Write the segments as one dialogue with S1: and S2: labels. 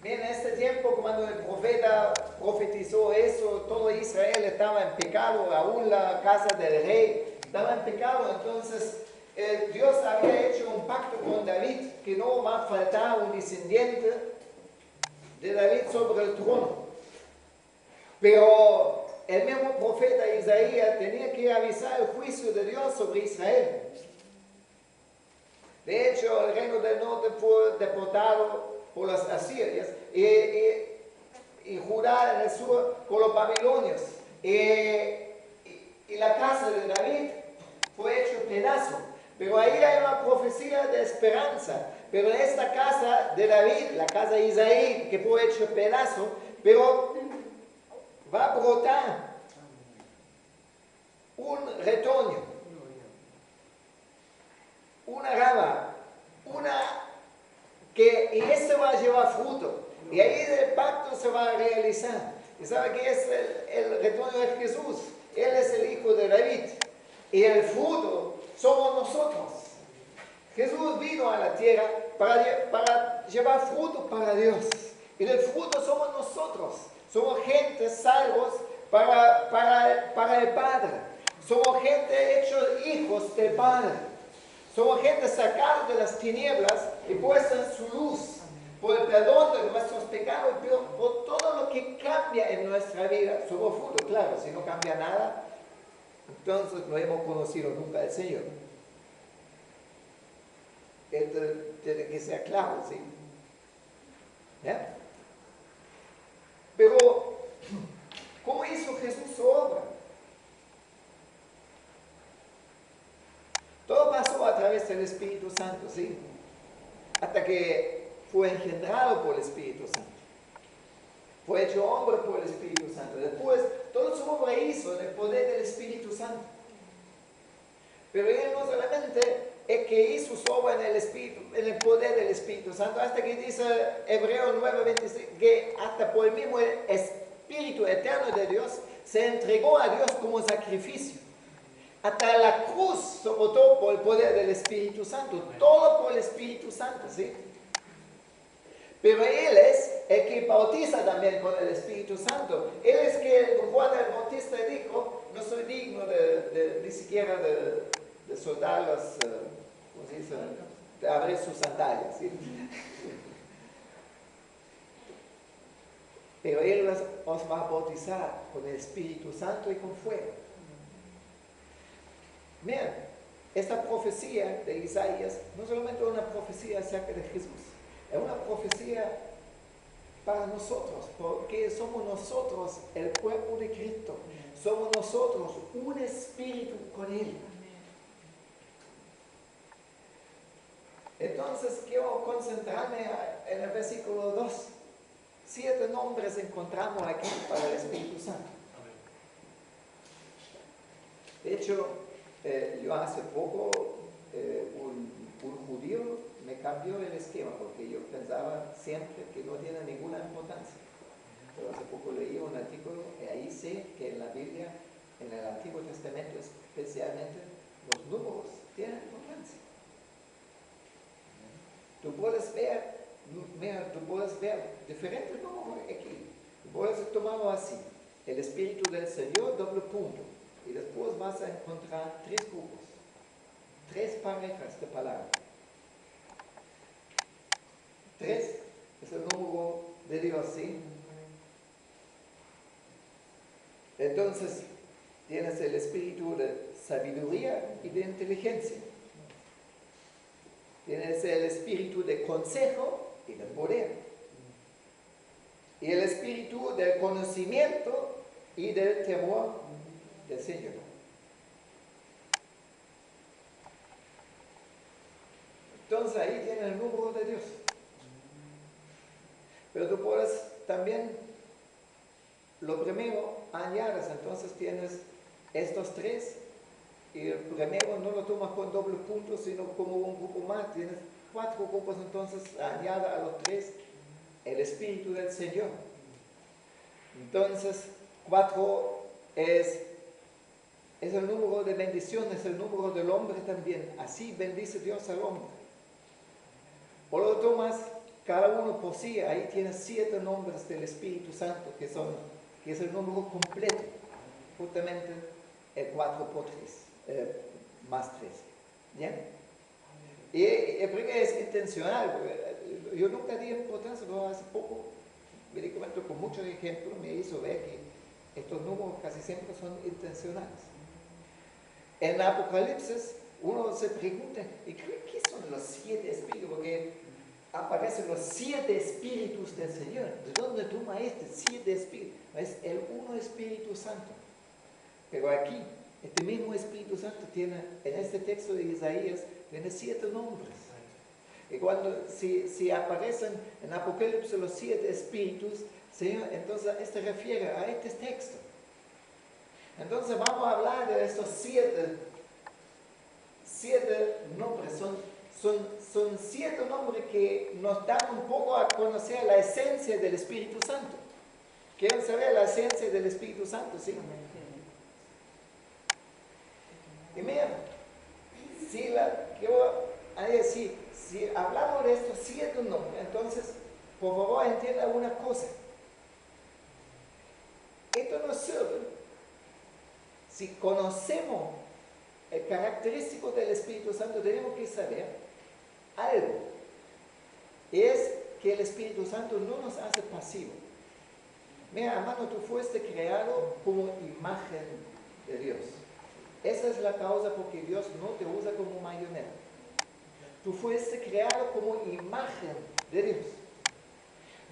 S1: Bien, en este tiempo cuando el profeta profetizó eso, todo Israel estaba en pecado, aún la casa del rey estaba en pecado. Entonces Dios había hecho un pacto con David que no va a faltar un descendiente de David sobre el trono. Pero el mismo profeta Isaías tenía que avisar el juicio de Dios sobre Israel. De hecho, el reino del norte fue deportado por los asirios y Judá en el sur por los babilonios. Y la casa de David fue hecho pedazo. Pero ahí hay una profecía de esperanza. Pero en esta casa de David, la casa de Isaí, que fue hecho pedazo, pero va a brotar un retoño, una rama, y eso va a llevar fruto. Y ahí el pacto se va a realizar. ¿Y sabe qué es el retoño de Jesús? Él es el hijo de David. Y el fruto somos nosotros. Jesús vino a la tierra para llevar fruto para Dios. Y el fruto somos nosotros. Somos gente salvos para el Padre. Somos gente hechos hijos del Padre. Somos gente sacada de las tinieblas y puesta en su luz. Por el perdón de nuestros pecados, pero por todo lo que cambia en nuestra vida. Somos fruto, claro. Si no cambia nada, entonces no hemos conocido nunca al Señor. Esto tiene que ser claro, ¿sí? ¿Ya? Pero, ¿cómo hizo Jesús su obra? Todo pasó a través del Espíritu Santo, ¿sí? Hasta que fue engendrado por el Espíritu Santo. Fue hecho hombre por el Espíritu Santo. Después, todo su obra hizo en el poder del Espíritu Santo. Pero él no solamente es que hizo su obra en el Espíritu, en el poder del Espíritu Santo, hasta que dice Hebreos 9:26, que hasta por el mismo Espíritu eterno de Dios se entregó a Dios como sacrificio. Hasta la cruz soportó por el poder del Espíritu Santo, todo por el Espíritu Santo, ¿sí? Pero Él es el que bautiza también con el Espíritu Santo. Él es que Juan el Bautista dijo, no soy digno ni siquiera de soldar los, ¿cómo se dice? De abrir sus sandalias, ¿sí? Pero Él os va a bautizar con el Espíritu Santo y con fuego. Miren, esta profecía de Isaías no solamente es una profecía acerca de Jesús, es una profecía para nosotros, porque somos nosotros el cuerpo de Cristo, somos nosotros un espíritu con Él. Entonces quiero concentrarme en el versículo 2. 7 nombres encontramos aquí para el Espíritu Santo. De hecho, yo hace poco, un judío me cambió el esquema, porque yo pensaba siempre que no tiene ninguna importancia. Pero hace poco leí un artículo y ahí sé que en la Biblia, en el Antiguo Testamento especialmente, los números tienen importancia. Tú puedes ver diferentes números aquí. Puedes tomarlo así: el Espíritu del Señor, doble punto. Y después vas a encontrar 3 grupos, 3 parejas de palabras. 3 es el número de Dios, ¿sí? Entonces, tienes el espíritu de sabiduría y de inteligencia. Tienes el espíritu de consejo y de poder. Y el espíritu del conocimiento y del temor del Señor. Entonces ahí tiene el número de Dios. Pero tú puedes también, lo primero, añades, entonces tienes estos 3, y el primero no lo tomas con doble punto, sino como un grupo más. Tienes 4 grupos, entonces añade a los 3 el Espíritu del Señor. Entonces, 4 es el número de bendición, es el número del hombre también. Así bendice Dios al hombre. O lo tomas cada uno por sí, ahí tiene 7 nombres del Espíritu Santo, que es el número completo, justamente el 4 por 3, más 3. ¿Bien? Y el primero es intencional. Yo nunca di importancia, pero hace poco me di cuenta con muchos ejemplos, me hizo ver que estos números casi siempre son intencionales. En Apocalipsis uno se pregunta, ¿y qué son los 7 espíritus? Porque aparecen los 7 espíritus del Señor. ¿De dónde toma 7 espíritus? Es el uno Espíritu Santo. Pero aquí, este mismo Espíritu Santo tiene, en este texto de Isaías, tiene 7 nombres. Y cuando, si aparecen en Apocalipsis los 7 espíritus, Señor, entonces este refiere a este texto. Entonces vamos a hablar de estos 7 nombres. Son 7 nombres que nos dan un poco a conocer la esencia del Espíritu Santo. ¿Quieren saber la esencia del Espíritu Santo? ¿Sí? Y mira, si hablamos de estos 7 nombres, entonces, por favor, entienda una cosa. Esto nos sirve si conocemos el característico del Espíritu Santo, tenemos que saber algo. Es que el Espíritu Santo no nos hace pasivos. Mira, hermano, tú fuiste creado como imagen de Dios. Esa es la causa porque Dios no te usa como marioneta. Tú fuiste creado como imagen de Dios.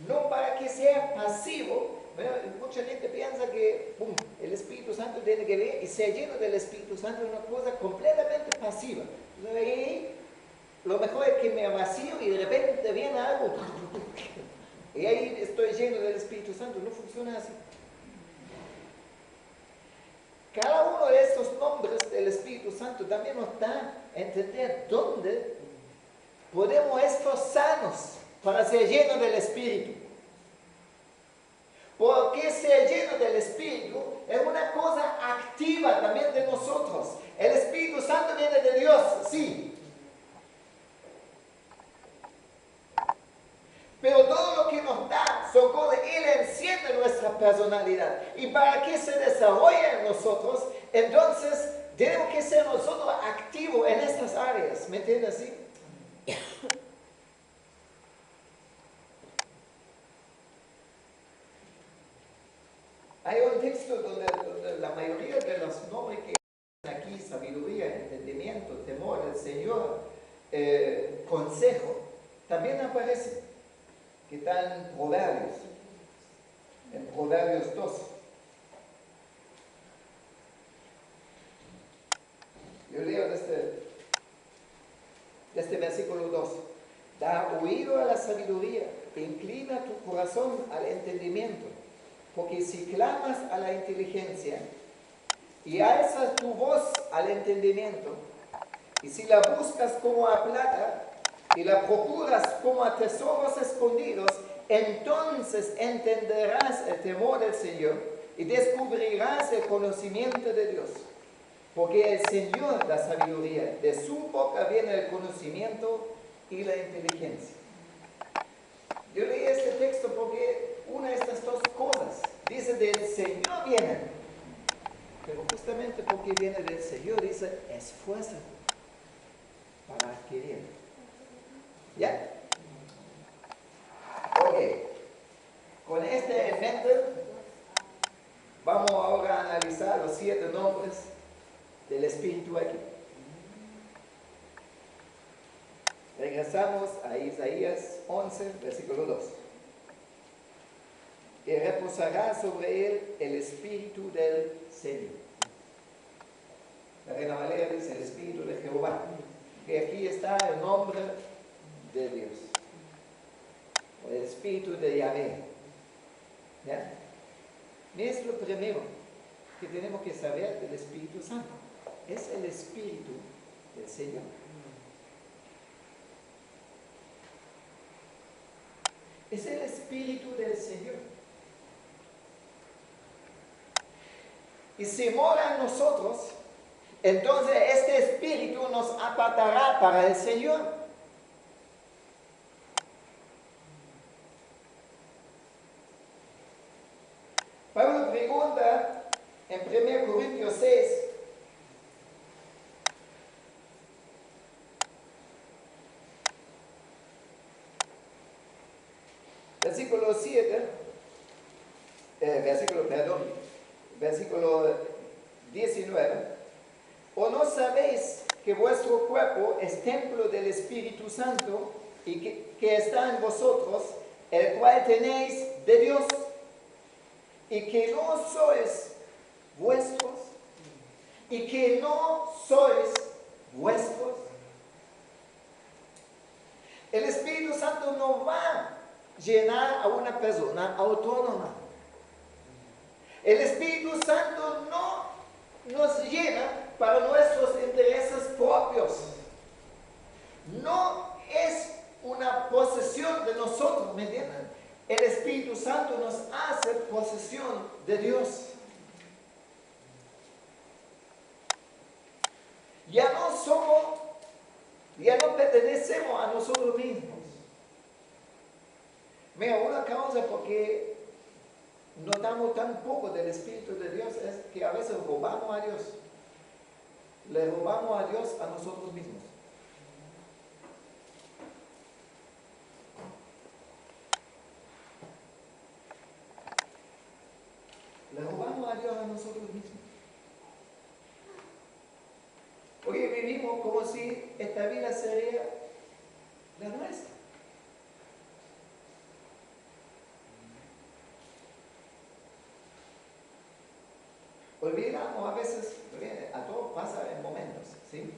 S1: No para que sea pasivo. Mucha gente piensa que el Espíritu Santo tiene que ver y ser lleno del Espíritu Santo es una cosa completamente pasiva. Y lo mejor es que me vacío y de repente viene algo y ahí estoy lleno del Espíritu Santo. No funciona así. Cada uno de estos nombres del Espíritu Santo también nos da a entender dónde podemos esforzarnos para ser llenos del Espíritu. Porque ser lleno del Espíritu es una cosa activa también de nosotros. El Espíritu Santo viene de Dios, sí. Pero todo lo que nos da son cosas, Él enciende nuestra personalidad. Y para que se desarrolle en nosotros, entonces tenemos que ser nosotros activos en estas áreas. ¿Me entiendes así? Hay un texto donde la mayoría de los nombres que aquí, sabiduría, entendimiento, temor del Señor, consejo, también aparecen, que están en Proverbios 12. Yo leo desde versículo 2. Da oído a la sabiduría, e inclina tu corazón al entendimiento, porque si clamas a la inteligencia y alzas tu voz al entendimiento, y si la buscas como a plata y la procuras como a tesoros escondidos, entonces entenderás el temor del Señor y descubrirás el conocimiento de Dios. Porque el Señor da sabiduría, de su boca viene el conocimiento y la inteligencia. Yo leí este texto porque una de estas dos cosas dice del Señor viene, pero justamente porque viene del Señor dice esfuerzo para adquirir. ¿Ya? Ok. Con este en mente, vamos ahora a analizar los 7 nombres del Espíritu aquí. Regresamos a Isaías 11, versículo 2. Y reposará sobre él el Espíritu del Señor. La Reina Valera dice el Espíritu de Jehová. Que aquí está el nombre de Dios. O el Espíritu de Yahvé. ¿Ya? Es lo primero que tenemos que saber del Espíritu Santo. Es el Espíritu del Señor. Es el Espíritu del Señor. Y si mora en nosotros, entonces este Espíritu nos apartará para el Señor. versículo 7, versículo 19. ¿O no sabéis que vuestro cuerpo es templo del Espíritu Santo y que está en vosotros, el cual tenéis de Dios, y que no sois vuestros, y que no sois vuestros? El Espíritu Santo no va a llenar a una persona autónoma. El Espíritu Santo no nos llena para nuestros intereses propios. No es una posesión de nosotros, ¿me entienden? El Espíritu Santo nos hace posesión de Dios. Ya no pertenecemos a nosotros mismos. Mira, una causa porque notamos tan poco del Espíritu de Dios es que a veces robamos a Dios. Le robamos a Dios a nosotros mismos. Le robamos a Dios a nosotros mismos. Porque vivimos como si esta vida sería la nuestra. Olvidamos a veces, a todos pasa en momentos, ¿sí?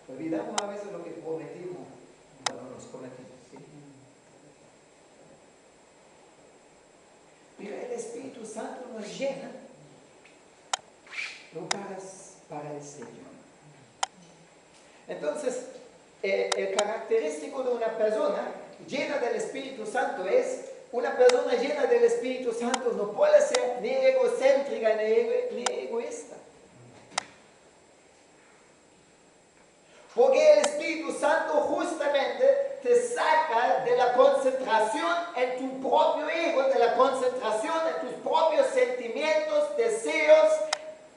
S1: Olvidamos a veces lo que prometimos cuando nos cometimos, ¿sí? Pero el Espíritu Santo nos llena para el Señor. Entonces, el característico de una persona llena del Espíritu Santo es una persona llena del Espíritu Santo no puede ser ni egocéntrica ni egoísta. Porque el Espíritu Santo justamente te saca de la concentración en tu propio ego, de la concentración en tus propios sentimientos, deseos,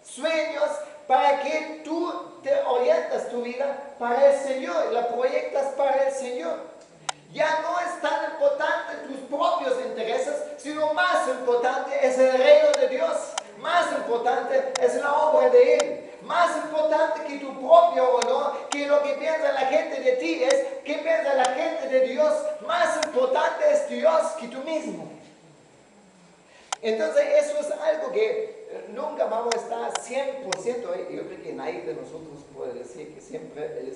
S1: sueños, para que tú te orientas tu vida para el Señor, la proyectas para el Señor. Ya no es tan importante tus propios intereses, sino más importante es el reino de Dios. Más importante es la obra de Él. Más importante que tu propio honor, que lo que piensa la gente de ti es que piensa la gente de Dios. Más importante es Dios que tú mismo. Entonces eso es algo que nunca vamos a estar 100%. Yo creo que nadie de nosotros puede decir que siempre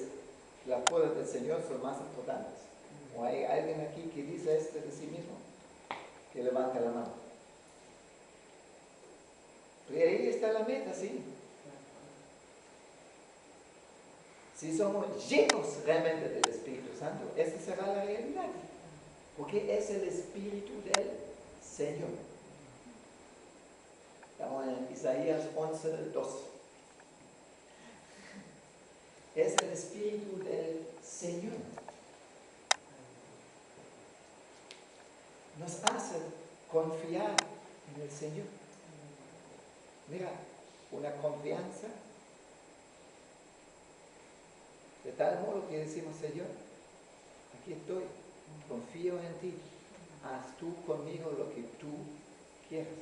S1: las cosas del Señor son más importantes. ¿O hay alguien aquí que dice esto de sí mismo? Que levante la mano. Y ahí está la meta, ¿sí? Si somos llenos realmente del Espíritu Santo, esa será la realidad. Porque es el Espíritu del Señor. Estamos en Isaías 11:2. Es el Espíritu del Señor. Nos hace confiar en el Señor. Mira, una confianza de tal modo que decimos, Señor, aquí estoy, confío en ti, haz tú conmigo lo que tú quieras.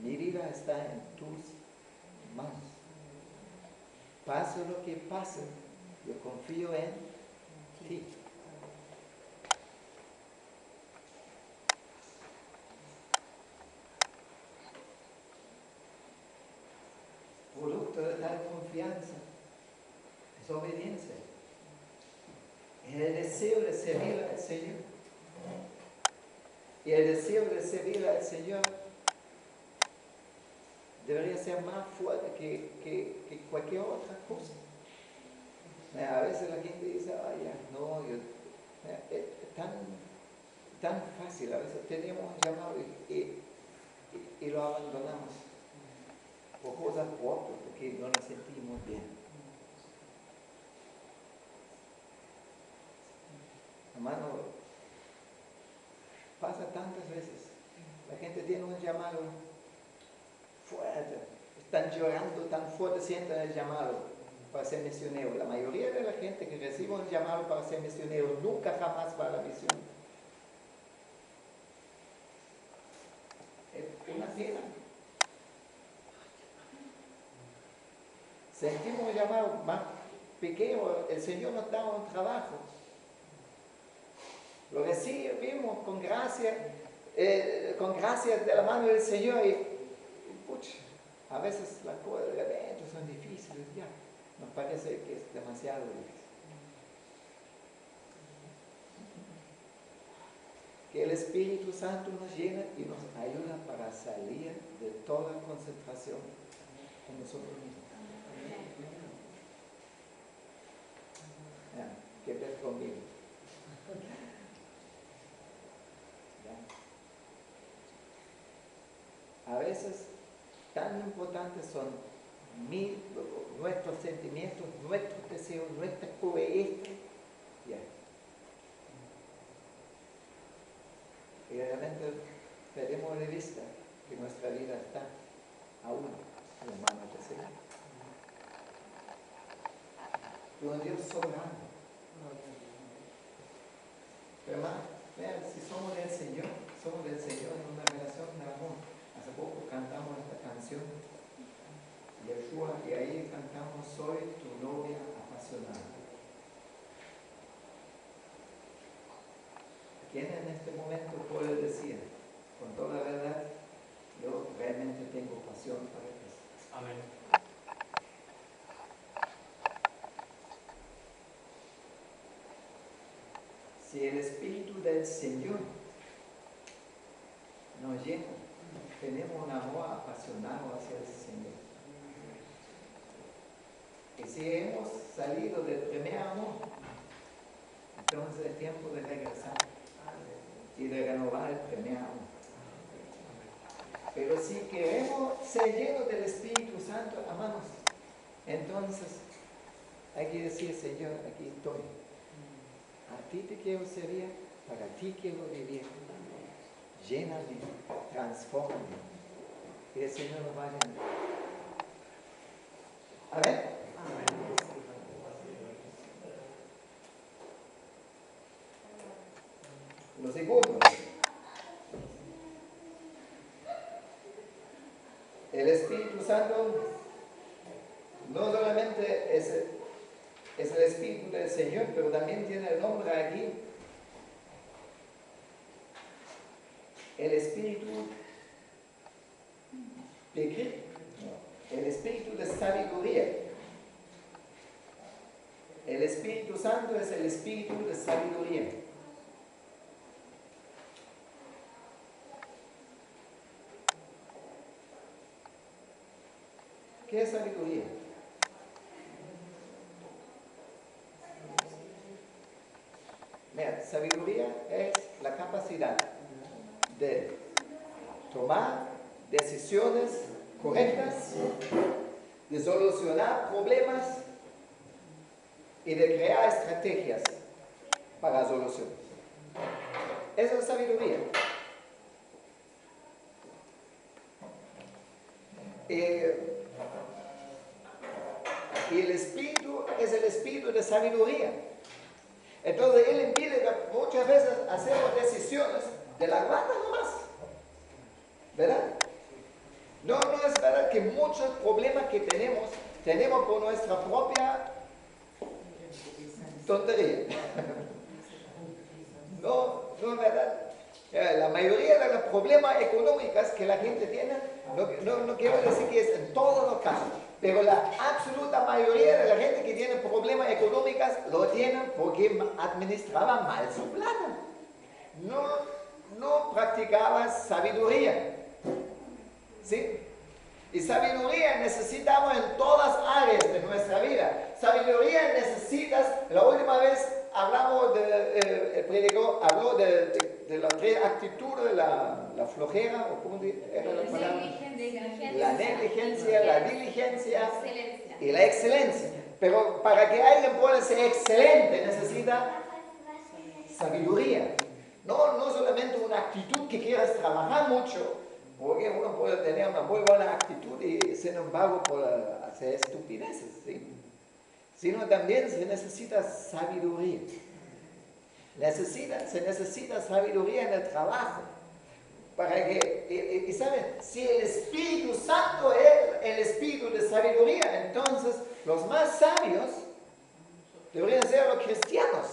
S1: Mi vida está en tus manos. Pase lo que pase, yo confío en ti. Producto de tal confianza es obediencia. Es el deseo de servir al Señor. Y el deseo de servir al Señor debería ser más fuerte que cualquier otra cosa. A veces la gente dice, ay, ya, no, es tan fácil. A veces tenemos un llamado y lo abandonamos por cosas propias, porque no nos sentimos bien. Hermano, pasa tantas veces. La gente tiene un llamado fuerte. Están llorando tan fuerte, sienten el llamado para ser misionero. La mayoría de la gente que recibe un llamado para ser misionero nunca jamás va a la misión. sentimos un llamado más pequeño, el Señor nos da un trabajo. Lo recibimos con gracia de la mano del Señor y pucha, a veces las cosas de repente son difíciles, ya, nos parece que es demasiado difícil. Que el Espíritu Santo nos llena y nos ayuda para salir de toda concentración en nosotros mismos. Ya, ¿qué ves conmigo? Ya. A veces tan importantes son nuestros sentimientos, nuestros deseos, nuestras proyectos. Ya. Y realmente perdemos de vista que nuestra vida está aún en las manos del Señor. Pero un Dios soberano. Pero hermano, vean, si somos del Señor en una relación de amor. Hace poco cantamos esta canción, Yeshua, y ahí cantamos, soy tu novia apasionada. ¿Quién en este momento puede decir, con toda la verdad, yo realmente tengo pasión para Cristo?
S2: Amén.
S1: Si el Espíritu del Señor nos llena, tenemos un amor apasionado hacia el Señor. Y si hemos salido del primer amor, entonces es tiempo de regresar y de renovar el primer amor. Pero si queremos ser llenos del Espíritu Santo, amados, entonces hay que decir, Señor, aquí estoy. A ti te quiero servir, para ti quiero vivir. Lléname, transfórmame. Y el Señor nos va a llenar. Amén. Lo segundo, el Espíritu Santo no solamente es el Espíritu del Señor, pero también tiene el nombre aquí, el Espíritu de qué? El Espíritu de sabiduría. El Espíritu Santo es el Espíritu de sabiduría. ¿Qué es sabiduría? Mira, sabiduría es la capacidad de tomar decisiones correctas, de solucionar problemas y de crear estrategias para soluciones. Eso es sabiduría. Y el Espíritu es el Espíritu de sabiduría. Entonces Él impide que muchas veces hacemos decisiones de la guata nomás. ¿Verdad? No es verdad que muchos problemas que tenemos por nuestra propia tontería. No es verdad. La mayoría de los problemas económicos que la gente tiene, no quiero decir que es en todos los casos, pero la absoluta mayoría de la gente que tiene problemas económicos lo tienen porque administraba mal su plata. No practicaba sabiduría. ¿Sí? Y sabiduría necesitamos en todas áreas de nuestra vida. Sabiduría necesitas, la última vez hablamos el predicador habló de las tres actitudes, la flojera, o cómo era la palabra, la negligencia, la diligencia y la excelencia. Pero para que alguien pueda ser excelente necesita sabiduría. No solamente una actitud que quieras trabajar mucho, porque uno puede tener una muy buena actitud y sin embargo puede hacer estupideces, ¿sí? Sino también se necesita sabiduría. Se necesita sabiduría en el trabajo. Para que, y ¿saben? Si el Espíritu Santo es el Espíritu de sabiduría, entonces Los más sabios deberían ser los cristianos.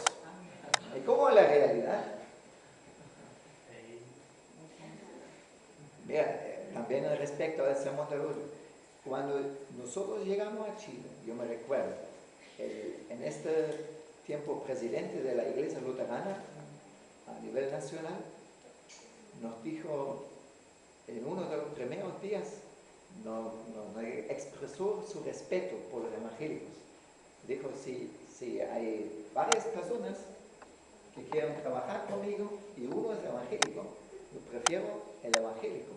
S1: ¿Y cómo es la realidad? Mira, también respecto al sermón del hoy, cuando nosotros llegamos a Chile, yo me recuerdo, en este tiempo presidente de la Iglesia Luterana a nivel nacional, nos dijo en uno de los primeros días, nos expresó su respeto por los evangélicos. Dijo, si hay varias personas que quieren trabajar conmigo y uno es evangélico, yo prefiero el evangélico,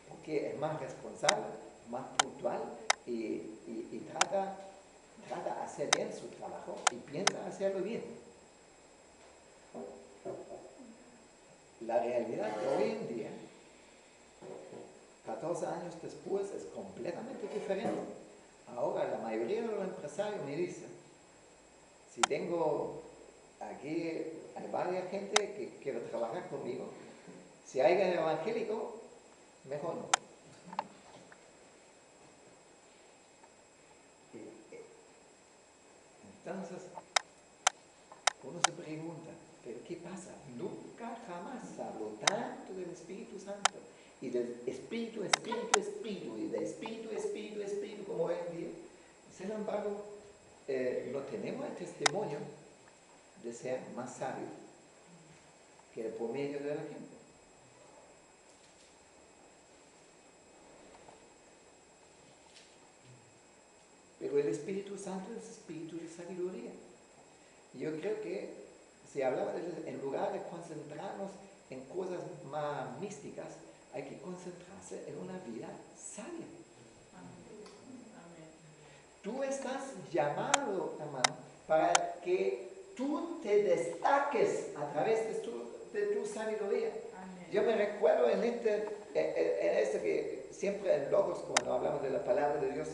S1: porque es más responsable, más puntual y trata de hacer bien su trabajo y piensa hacerlo bien. La realidad de hoy en día, 14 años después, es completamente diferente. Ahora la mayoría de los empresarios me dicen, si tengo aquí, hay varias gente que quiere trabajar conmigo, si hay alguien evangélico, mejor no. Entonces, uno se pregunta, ¿pero qué pasa? Nunca jamás se habló tanto del Espíritu Santo y del Espíritu, y del Espíritu como hoy en día. Sin embargo, no tenemos el testimonio de ser más sabios que el promedio de la gente. Pero el Espíritu Santo es espíritu de sabiduría. Yo creo que si hablaba en lugar de concentrarnos en cosas más místicas, hay que concentrarse en una vida sabia. Tú estás llamado, hermano, para que tú te destaques a través de tu sabiduría. Amén. Yo me recuerdo en este que siempre en Logos, cuando hablamos de la palabra de Dios,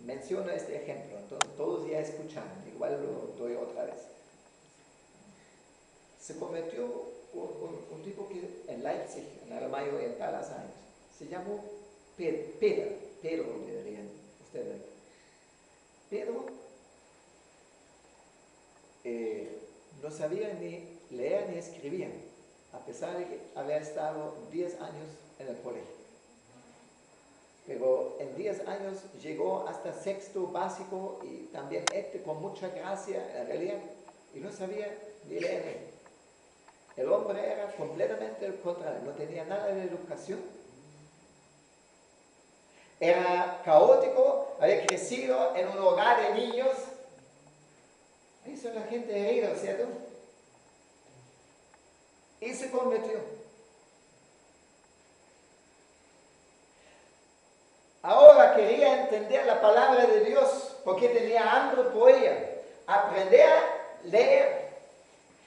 S1: menciona este ejemplo. Entonces todos ya escucharon, igual lo doy otra vez. Se cometió un tipo que en Leipzig, en Alemania Oriental, hace años, se llamó Pedro, le dirían ustedes. Pedro no sabía ni leer ni escribir, a pesar de que había estado 10 años en el colegio. Pero en 10 años llegó hasta sexto básico y también con mucha gracia en realidad, y no sabía ni leer ni escribir. El hombre era completamente el contrario, no tenía nada de educación. Era caótico, había crecido en un hogar de niños. Ahí son la gente herida, ¿cierto? Y se convirtió. Ahora quería entender la palabra de Dios porque tenía hambre por ella. Aprender a leer.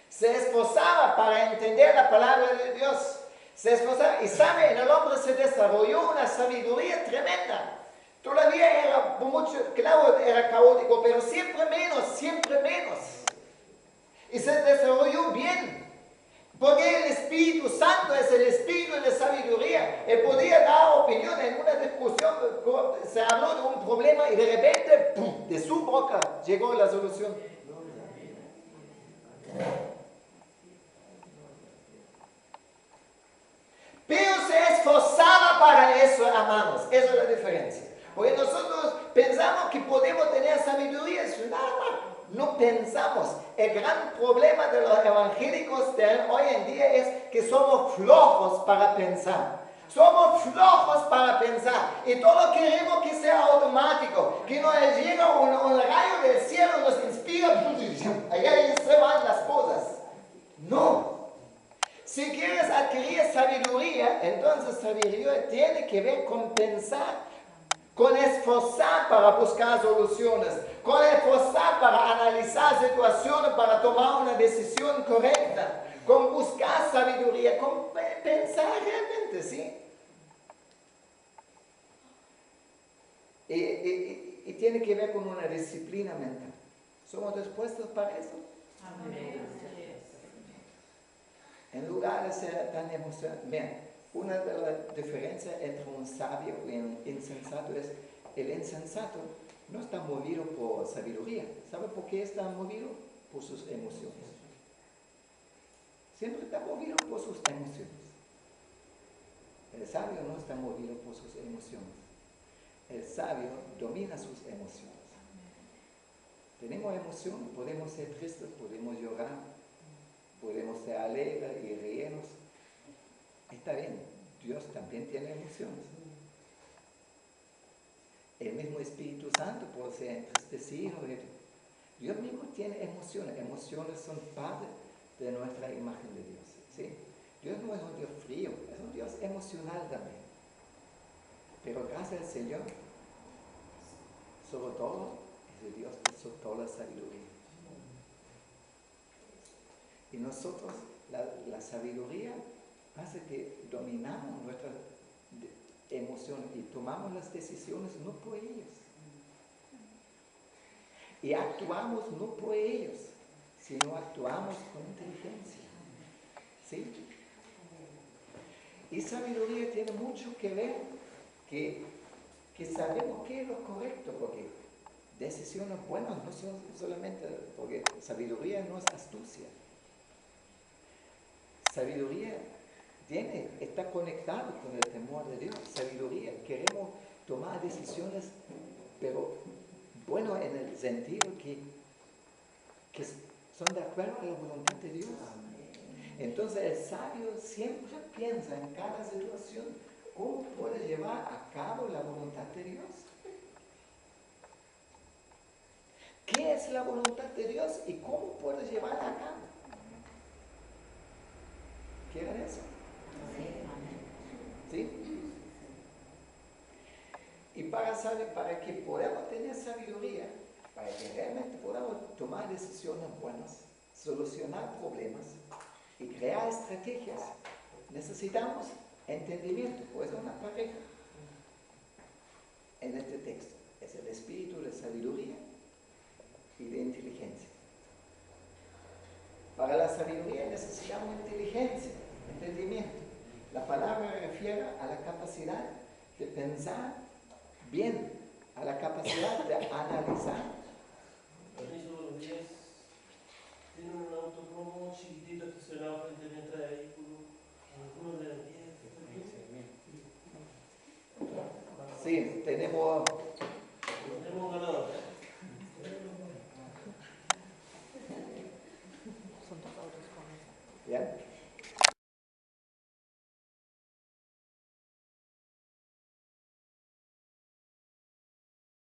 S1: Se esforzaba para entender la palabra de Dios. Se esforzaba y sabe, en el hombre se desarrolló una sabiduría tremenda. Todavía era mucho, claro, era caótico, pero siempre menos. Y se desarrolló bien. Porque el Espíritu Santo es el Espíritu de sabiduría. Él podía dar opinión en una discusión, se habló de un problema y de repente, ¡pum!, de su boca llegó la solución. Pero se esforzaba para eso, hermanos. Esa es la diferencia. Porque nosotros pensamos que podemos tener sabiduría. No pensamos. El gran problema de los evangélicos de hoy en día es que somos flojos para pensar. Somos flojos para pensar. Y todo queremos que sea automático. Que nos llega un rayo del cielo, nos inspira. Allá se van las cosas. No. Si quieres adquirir sabiduría, entonces sabiduría tiene que ver con pensar, con esforzar para buscar soluciones, con esforzar para analizar situaciones, para tomar una decisión correcta, con buscar sabiduría, con pensar realmente, ¿sí? Y tiene que ver con una disciplina mental. ¿Somos dispuestos para eso? Amén. En lugar de ser tan emocional. Vean, una de las diferencias entre un sabio y un insensato es, el insensato no está movido por sabiduría. ¿Sabe por qué está movido? Por sus emociones. Siempre está movido por sus emociones. El sabio no está movido por sus emociones. El sabio domina sus emociones. Tenemos emociones, podemos ser tristes, podemos llorar, podemos ser alegres y reírnos. Está bien, Dios también tiene emociones. El mismo Espíritu Santo puede ser entristecido. Dios mismo tiene emociones. Emociones son parte de nuestra imagen de Dios. ¿Sí? Dios no es un Dios frío, es un Dios emocional también. Pero gracias al Señor, sobre todo, es el Dios que soltó la sabiduría. Y nosotros, la sabiduría hace que dominamos nuestras emociones y tomamos las decisiones no por ellos. Y actuamos no por ellos, sino actuamos con inteligencia. ¿Sí? Y sabiduría tiene mucho que ver que sabemos qué es lo correcto, porque decisiones buenas no son solamente, porque sabiduría no es astucia. Sabiduría está conectado con el temor de Dios. Sabiduría, queremos tomar decisiones, pero bueno, en el sentido que son de acuerdo a la voluntad de Dios. Entonces el sabio siempre piensa en cada situación cómo puede llevar a cabo la voluntad de Dios. ¿Qué es la voluntad de Dios y cómo puede llevarla a cabo? ¿Quieren eso? ¿Sí? Y para que podamos tener sabiduría, para que realmente podamos tomar decisiones buenas, solucionar problemas y crear estrategias, necesitamos entendimiento. Pues es una pareja en este texto. Es el espíritu de sabiduría y de inteligencia. Para la sabiduría necesitamos inteligencia, entendimiento. La palabra refiere a la capacidad de pensar bien, a la capacidad de analizar.
S2: Los niños todos los días tienen un autopromo chiquitito estacionado frente a mi entrada de vehículo, algunos de las 10.
S1: Sí, tenemos